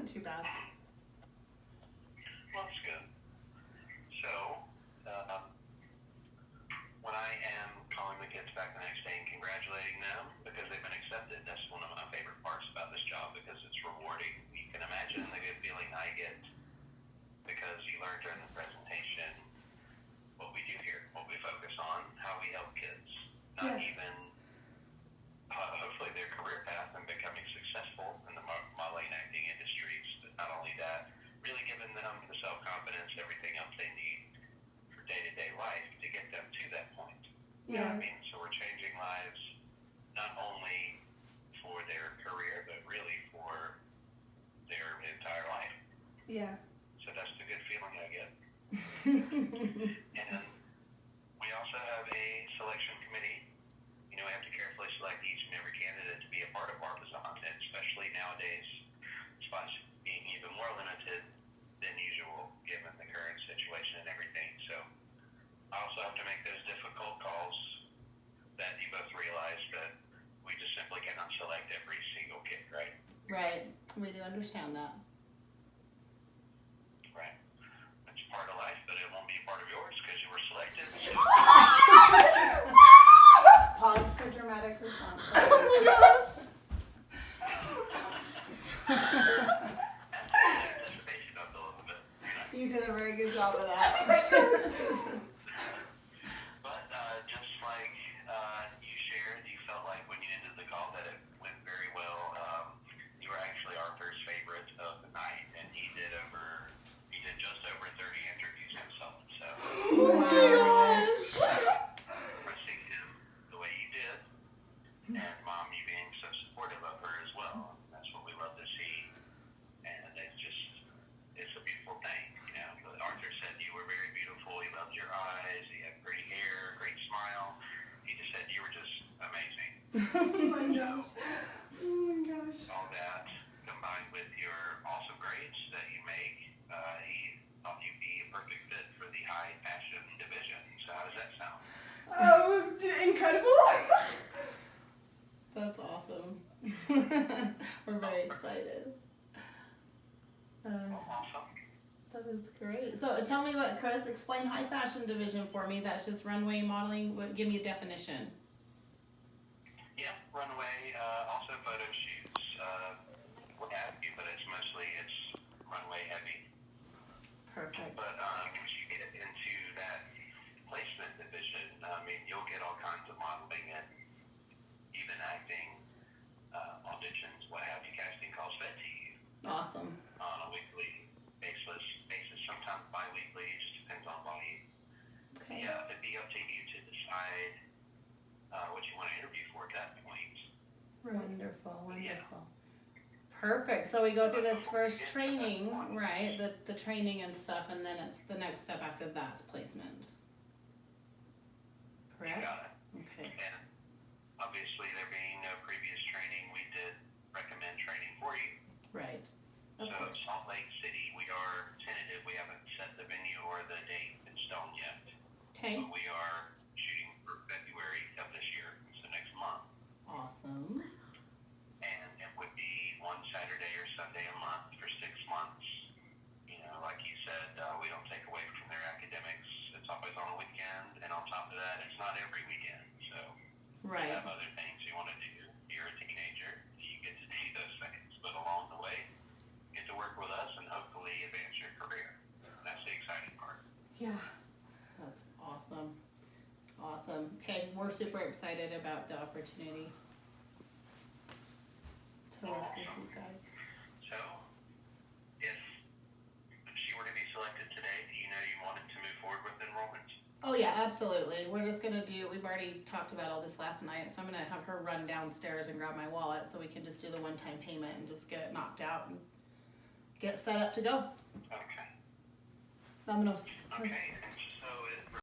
wasn't too bad. Well, that's good. So, when I am calling the kids back the next day and congratulating them because they've been accepted, that's one of my favorite parts about this job because it's rewarding. You can imagine the good feeling I get because you learned during the presentation what we do here, what we focus on, how we help kids. Not even, hopefully, their career path and becoming successful in the modeling and acting industries, but not only that, really giving them the self-confidence, everything else they need for day-to-day life to get them to that point. You know what I mean? So we're changing lives not only for their career, but really for their entire life. Yeah. So that's the good feeling I get. And we also have a selection committee. You know, we have to carefully select each and every candidate to be a part of barbizon, and especially nowadays, spots being even more limited than usual given the current situation and everything. So I also have to make those difficult calls that you both realize that we just simply cannot select every single kid, right? Right. We do understand that. Right. It's part of life, but it won't be part of yours because you were selected. So. Pause for dramatic response. Oh my gosh. Anticipation of it a little bit. You did a very good job of that. But just like you shared, you felt like when you ended the call that it went very well. You were actually Arthur's favorite of the night, and he did just over 30 interviews himself. So, Oh my gosh. Impressing him the way you did, and Mom, you being so supportive of her as well. That's what we love to see, and it's a beautiful thing, you know. But Arthur said you were very beautiful. He loved your eyes. You had pretty hair, great smile. He just said you were just amazing. Oh my gosh. Oh my gosh. All that combined with your awesome grades that you make, he thought you'd be a perfect fit for the high fashion division. So how does that sound? Oh, incredible. That's awesome. We're very excited. Awesome. That is great. So tell me Chris, explain high fashion division for me. That's just runway modeling. Give me a definition. Yeah, runway, also photo shoots, what have you, but it's runway heavy. Perfect. But once you get into that placement division, I mean, you'll get all kinds of modeling and even acting, auditions, what have you, casting calls fed to you. Awesome. On a weekly basis, sometimes bi-weekly, it just depends on volume. Okay. Yeah, it'd be up to you to decide what you want to interview for at that point. Wonderful, wonderful. Yeah. Perfect. So we go through this first training, right? The training and stuff, and then it's the next step after that's placement. Correct? You got it. Okay. And obviously, there being no previous training, we did recommend training for you. Right. So Salt Lake City, we are tentative. We haven't set the venue or the date in stone yet. Okay. But we are shooting for February of this year, so next month. Awesome. And it would be one Saturday or Sunday a month for 6 months. You know, like you said, we don't take away from their academics. It's always on a weekend, and on top of that, it's not every weekend. So Right. you have other things you want to do. You're a teenager, you get to do those things. But along the way, you get to work with us and hopefully advance your career. That's the exciting part. Yeah. That's awesome. Awesome. Okay, we're super excited about the opportunity to work with you guys. So, if she were to be selected today, do you know you wanted to move forward with enrollment? Oh yeah, absolutely. We're just gonna we've already talked about all this last night, so I'm gonna have her run downstairs and grab my wallet so we can just do the one-time payment and just get it knocked out and get set up to go. Okay. Vámonos. Okay, and so